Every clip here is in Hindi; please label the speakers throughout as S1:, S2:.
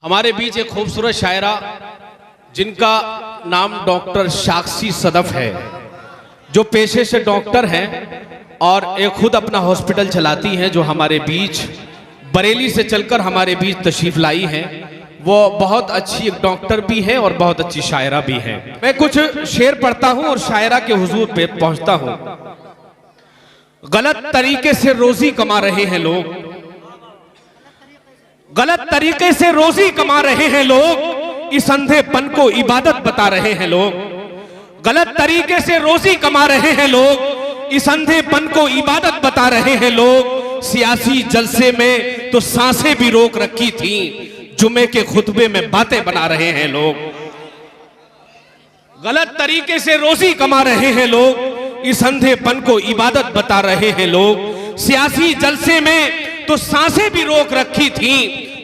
S1: हमारे बीच एक खूबसूरत शायरा जिनका नाम डॉक्टर साक्षी सदफ है, जो पेशे से डॉक्टर हैं और एक खुद अपना हॉस्पिटल चलाती हैं, जो हमारे बीच बरेली से चलकर हमारे बीच तशरीफ लाई हैं। वो बहुत अच्छी एक डॉक्टर भी है और बहुत अच्छी शायरा भी है। मैं कुछ शेर पढ़ता हूं और शायरा के हुजूर पे पहुंचता हूं। गलत तरीके से रोजी कमा रहे हैं लोग, गलत तरीके से रोजी कमा रहे हैं लोग, इस अंधेपन को इबादत बता रहे हैं लोग। गलत तरीके से रोजी कमा रहे हैं लोग, इस अंधेपन को इबादत बता रहे हैं लोग। सियासी जलसे में तो सांसें भी रोक रखी थी, जुमे के खुतबे में बातें बना रहे हैं लोग। गलत तरीके से रोजी कमा रहे हैं लोग, इस अंधेपन को इबादत बता रहे हैं लोग। सियासी जलसे में तो सांसें भी रोक रखी थी,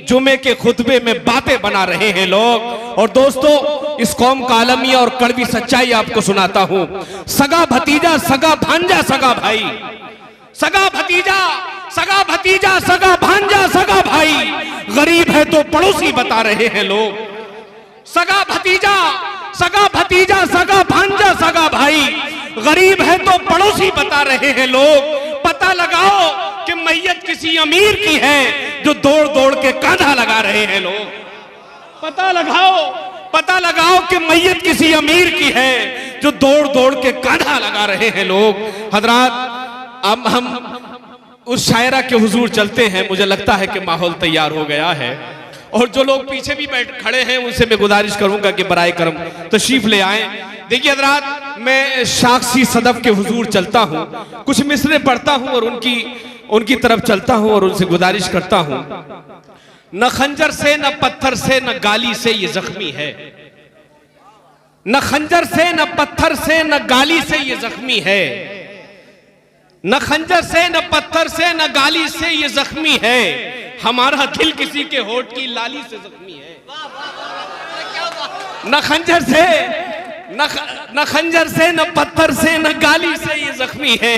S1: जुमे के खुतबे में बातें बना रहे हैं लोग। और दोस्तों, इस कौम का आलमिया और कड़वी सच्चाई आपको सुनाता हूं। सगा भतीजा, सगा भांजा, सगा भाई, सगा भतीजा, सगा भतीजा, सगा भांजा, सगा भाई, गरीब है तो पड़ोसी बता रहे हैं लोग। सगा भतीजा, सगा भतीजा, सगा भांजा, सगा भाई, गरीब है तो पड़ोसी बता रहे हैं लोग। पता लगाओ कि मैयत किसी अमीर की है, जो दौड़ दौड़ के कांधा लगा रहे हैं लोग। पता लगाओ, पता लगाओ कि मैयत किसी अमीर की है, जो दौड़ दौड़ के कांधा लगा रहे हैं लोग। हजरात, अब हम उस शायरा के हुजूर चलते हैं। मुझे लगता है कि माहौल तैयार हो गया है और जो लोग पीछे भी बैठ खड़े हैं उनसे मैं गुजारिश करूंगा कि बराए करम तशरीफ ले आए। देखिए हजरात, मैं साक्षी सदफ के हुजूर चलता हूं, कुछ मिसरे पढ़ता हूं और उनकी तरफ चलता हूं और उनसे गुजारिश करता हूं। न खंजर से, न पत्थर से, न गाली से ये जख्मी है। न खंजर से, न पत्थर से, न गाली से ये जख्मी है। न खंजर से, न पत्थर से, न गाली से ये जख्मी है। हमारा दिल किसी के होठ की लाली से जख्मी है। न खंजर से, न खंजर से, न पत्थर से, न गाली से ये जख्मी है।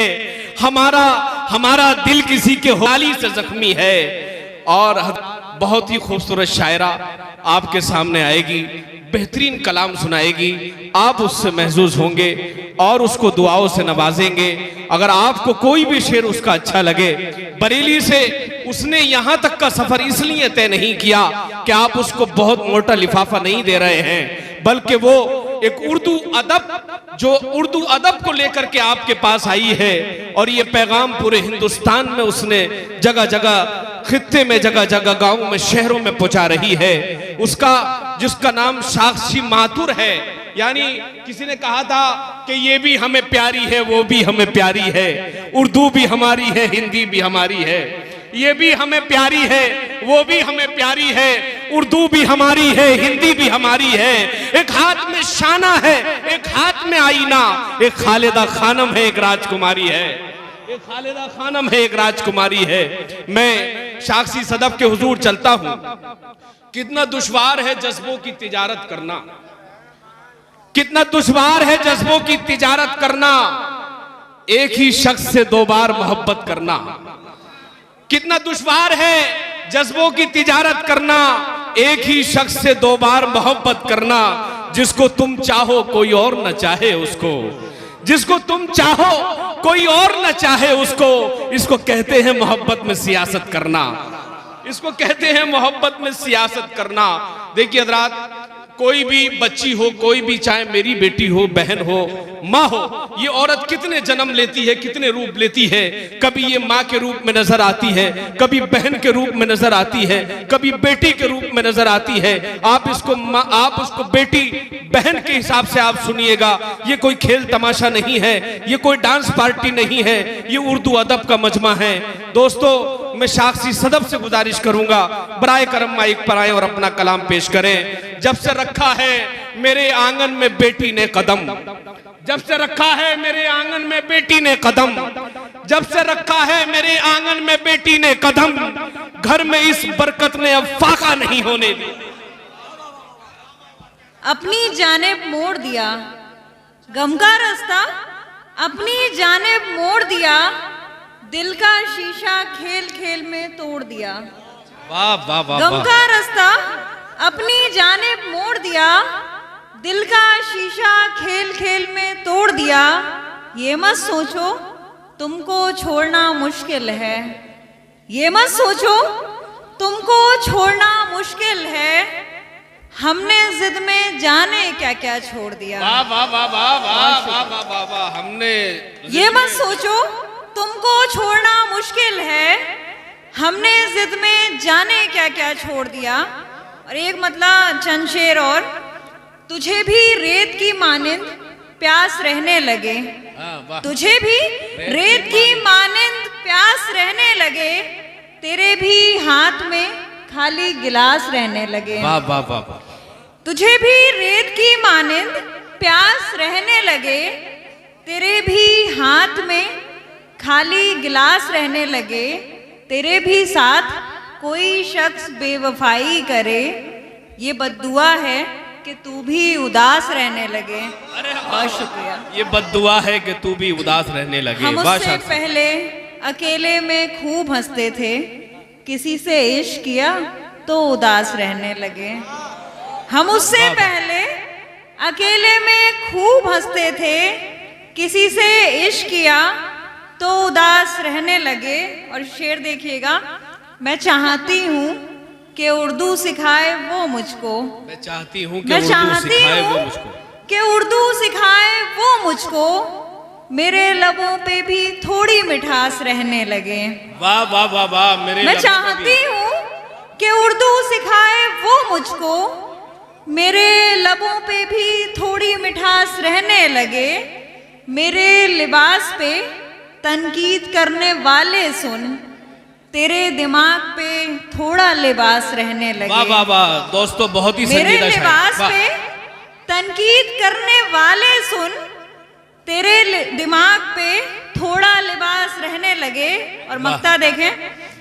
S1: हमारा दिल किसी के लाली से जख्मी है। और बहुत ही खूबसूरत शायरा आपके सामने आएगी, बेहतरीन कलाम सुनाएगी, आप उससे महजूज होंगे और उसको दुआओं से नवाजेंगे। अगर आपको कोई भी शेर उसका अच्छा लगे, बरेली से उसने यहां तक का सफर इसलिए तय नहीं किया कि आप उसको बहुत मोटा लिफाफा नहीं दे रहे हैं, बल्कि वो एक उर्दू अदब, जो उर्दू अदब को लेकर के आपके पास आई है और ये पैगाम पूरे हिंदुस्तान में उसने जगह जगह, खित्ते में जगह जगह, गांवों में, शहरों में पहुंचा रही है। उसका, जिसका नाम साक्षी माथुर है। यानी किसी ने कहा था कि ये भी हमें प्यारी है, वो भी हमें प्यारी है, उर्दू भी हमारी है, हिंदी भी हमारी है। ये भी हमें प्यारी है, वो भी हमें प्यारी है, उर्दू भी हमारी है, हिंदी भी हमारी है। एक हाथ में शाना है, एक हाथ में आईना, एक खालिदा खानम है, एक राजकुमारी है। एक खालिदा खानम है, एक राजकुमारी है। मैं साक्षी सदफ के हुजूर चलता हूं। कितना दुश्वार है जज्बों की तिजारत करना, कितना दुश्वार है जज्बों की तिजारत करना, एक ही शख्स से दो बार मोहब्बत करना। कितना दुश्वार है जज्बों की तिजारत करना, एक ही शख्स से दो बार मोहब्बत करना। जिसको तुम चाहो कोई और न चाहे उसको, जिसको तुम चाहो कोई और न चाहे उसको, इसको कहते हैं मोहब्बत में सियासत करना, इसको कहते हैं मोहब्बत में सियासत करना। देखिए हजरात, कोई भी बच्ची हो, कोई भी, चाहे मेरी बेटी हो, बहन हो, माँ हो, ये औरत कितने जन्म लेती है, कितने रूप लेती है। कभी ये माँ के रूप में नजर आती है, कभी बहन के रूप में नजर आती है, कभी बेटी के रूप में नजर आती है। आप उसको बेटी बहन के हिसाब से आप सुनिएगा। ये कोई खेल तमाशा नहीं है, ये कोई डांस पार्टी नहीं है, ये उर्दू अदब का मजमा है। दोस्तों, मैं साक्षी सदफ से गुजारिश करूंगा, बराए करम माइक पर आए और अपना कलाम पेश करें। जब से रखा है मेरे आंगन में बेटी ने कदम, जब से रखा है मेरे आंगन में बेटी ने कदम, जब से रखा है मेरे आंगन में बेटी ने कदम, घर में इस बरकत ने अब फाका नहीं होने दी।
S2: अपनी जानिब मोड़ दिया गम का रास्ता, अपनी जानिब मोड़ दिया, दिल का शीशा खेल खेल में तोड़ दिया।
S1: वाह वाह वाह,
S2: गम का रास्ता दिल का शीशा खेल खेल में तोड़ दिया, ये मत सोचो तुमको छोड़ना मुश्किल है। ये मत सोचो तुमको छोड़ना मुश्किल है, हमने जिद में जाने क्या क्या छोड़ दिया।
S1: वाह वाह वाह वाह वाह वाह वाह वाह वाह, हमने
S2: ये मत सोचो तुमको छोड़ना मुश्किल है, हमने जिद में जाने क्या क्या छोड़ दिया। और एक मतलब चंद शेर और, तुझे भी रेत की मानिंद प्यास रहने लगे,
S1: वाह।
S2: तुझे भी रेत की मानिंद प्यास रहने लगे, तेरे भी हाथ में खाली गिलास रहने लगे।
S1: वाह वाह वाह वाह,
S2: तुझे भी रेत की मानिंद प्यास रहने लगे, तेरे भी हाथ में खाली गिलास रहने लगे, तेरे भी साथ कोई शख्स बेवफाई करे, ये बद्दुआ है कि तू भी उदास रहने लगे। बहुत शुक्रिया।
S1: ये बद्दुआ है कि तू भी उदास रहने लगे।
S2: हम
S1: वाह
S2: उससे
S1: शाह साहब।
S2: पहले अकेले में खूब हंसते थे, किसी से इश्क किया तो उदास रहने लगे। हम उससे पहले अकेले में खूब हंसते थे, किसी से इश्क किया तो उदास रहने लगे। और शेर देखिएगा, मैं चाहती हूँ कि उर्दू सिखाए वो मुझको,
S1: मैं चाहती हूँ कि
S2: मैं
S1: उर्दू
S2: चाहती
S1: सिखाए वो
S2: हूँ
S1: मुझको,
S2: कि उर्दू सिखाए वो मुझको, मेरे लबों पे भी थोड़ी मिठास रहने लगे।
S1: वाह वाह वाह वाह, मेरे
S2: मैं
S1: लबों पे
S2: चाहती
S1: भी।
S2: हूँ कि उर्दू सिखाए वो मुझको, मेरे लबों पे भी थोड़ी मिठास रहने लगे, मेरे लिबास पे तनकीद करने वाले सुन, तेरे दिमाग पे थोड़ा लिबास रहने लगे।
S1: वाह वाह वाह दोस्तों, बहुत ही
S2: मेरे
S1: संजीदा
S2: लिबास
S1: शायर।
S2: पे तनकीद करने वाले सुन, तेरे दिमाग पे थोड़ा लिबास रहने लगे। और
S1: वाह।
S2: मक्ता देखें,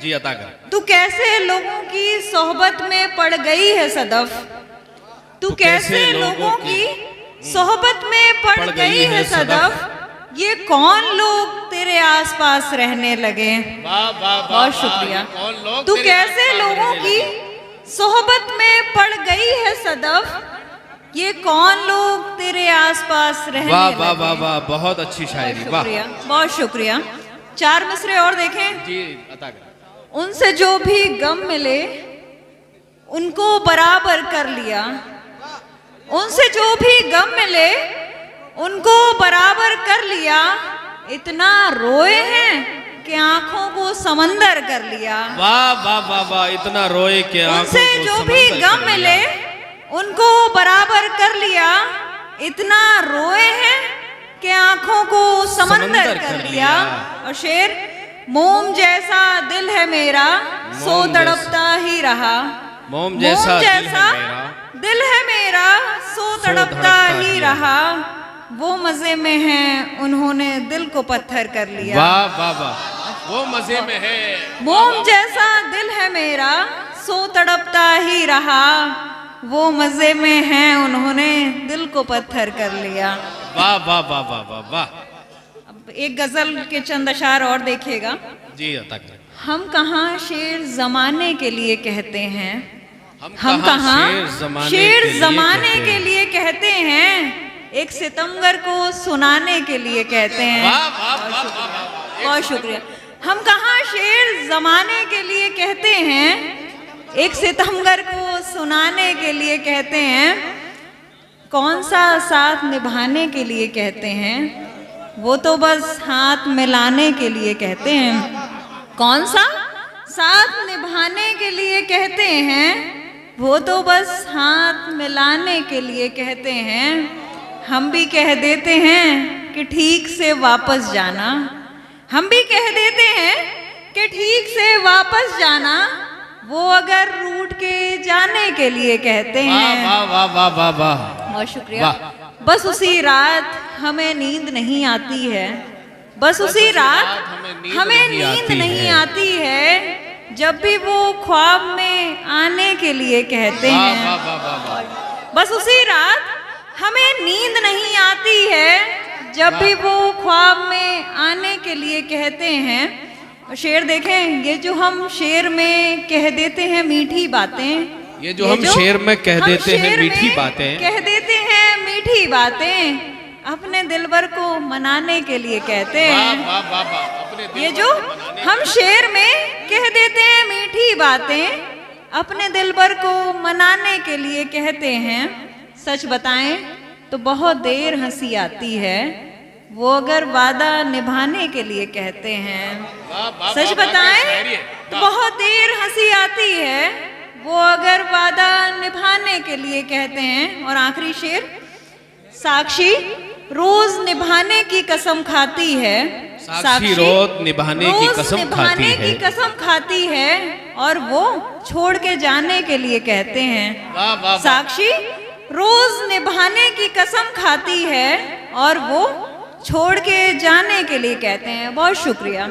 S1: जी अता कर।
S2: तू कैसे लोगों की सोहबत में पड़ गई है सदफ, तू कैसे लोगों की सोहबत में पड़ गई है सदफ, ये कौन लोग तेरे आसपास रहने लगे।
S1: वाह वाह वाह,
S2: बहुत शुक्रिया।
S1: ये कौन लोग
S2: तू
S1: तेरे
S2: कैसे
S1: आसपास
S2: लोगों
S1: रहने
S2: की
S1: लगे?
S2: सोहबत में पड़ गई है सदफ, ये कौन लोग तेरे आसपास रहने
S1: वाह
S2: लगे।
S1: वाह वाह वाह, बहुत अच्छी शायरी। वाह
S2: शुक्रिया, बहुत शुक्रिया। 4 मिसरे और देखें।
S1: जी अता कर।
S2: उनसे जो भी गम मिले उनको बराबर कर लिया, उनसे जो भी गम मिले उनको बराबर कर लिया, इतना रोए हैं कि आंखों को समंदर कर लिया।
S1: वाह वाह वाह वाह, इतना रोए के आंखों
S2: उनसे
S1: को
S2: जो भी
S1: समंदर
S2: गम
S1: कर
S2: मिले
S1: लिया।
S2: उनको बराबर कर लिया, इतना रोए हैं कि आंखों को समंदर कर लिया। और शेर, मोम जैसा दिल है मेरा सो
S1: मोम
S2: तड़पता ही रहा,
S1: मोम जैसा
S2: दिल है मेरा सो तड़पता ही रहा, वो मजे में हैं उन्होंने दिल को पत्थर कर लिया।
S1: वाह वाह वाह, वो मजे में है।
S2: मोम जैसा दिल है मेरा सो तड़पता ही रहा, वो मजे में हैं उन्होंने दिल को पत्थर कर लिया।
S1: वाह वाह वाह वाह वाह वाह।
S2: अब एक गजल के चंद अशार और देखिएगा।
S1: जी अता कर।
S2: हम कहाँ शेर जमाने के लिए कहते हैं, हम
S1: कहाँ
S2: कहाँ शेर
S1: लिए
S2: जमाने
S1: कहते
S2: के
S1: हैं।
S2: लिए कहते हैं, एक सितमगर को सुनाने के लिए कहते हैं।
S1: वाह वाह वाह वाह वाह।
S2: बहुत शुक्रिया। हम कहाँ शेर जमाने के लिए कहते हैं, एक सितमगर को सुनाने के लिए कहते हैं, कौन सा साथ निभाने के लिए कहते हैं, वो तो बस हाथ मिलाने के लिए कहते हैं। कौन सा साथ निभाने के लिए कहते हैं, वो तो बस हाथ मिलाने के लिए कहते हैं। हम भी कह देते हैं कि ठीक से वापस जाना, हम भी कह देते हैं कि ठीक से वापस जाना, वो अगर रूठ के जाने के लिए कहते हैं।
S1: वाह वाह वाह वाह वाह।
S2: बहुत शुक्रिया। बस उसी रात हमें नींद नहीं आती है, बस उसी रात हमें नींद नहीं आती है, जब भी वो ख्वाब में आने के लिए कहते हैं।
S1: वाह वाह वाह वाह।
S2: बस उसी रात हमें नींद नहीं आती है, जब भी वो ख्वाब में आने के लिए कहते हैं। और शेर देखें, ये जो हम शेर में कह देते हैं मीठी बातें,
S1: ये जो हम शेर में कह देते हैं मीठी बातें,
S2: कह देते हैं मीठी बातें अपने दिलबर को मनाने के लिए कहते हैं।
S1: वाह वाह वाह, अपने दिल
S2: ये
S1: को
S2: जो
S1: मनाने
S2: हम शेर में कह देते हैं मीठी बातें अपने दिलबर को मनाने के लिए कहते हैं, सच बताएं तो बहुत देर हंसी आती है वो अगर वादा निभाने के लिए कहते हैं।
S1: वाह, वाह,
S2: सच
S1: वाह, वाह,
S2: बताएं
S1: क्या शायरी है।
S2: तो बहुत देर हंसी आती है वो अगर वादा निभाने के लिए कहते हैं। और आखिरी शेर, साक्षी रोज निभाने की कसम खाती है,
S1: साक्षी रोज निभाने की
S2: रोज
S1: कसम
S2: निभाने
S1: खाती है।
S2: की कसम खाती है और वो छोड़ के जाने के लिए कहते हैं।
S1: वाह वाह वाह।
S2: साक्षी रोज निभाने की कसम खाती है और वो छोड़ के जाने के लिए कहते हैं। बहुत शुक्रिया।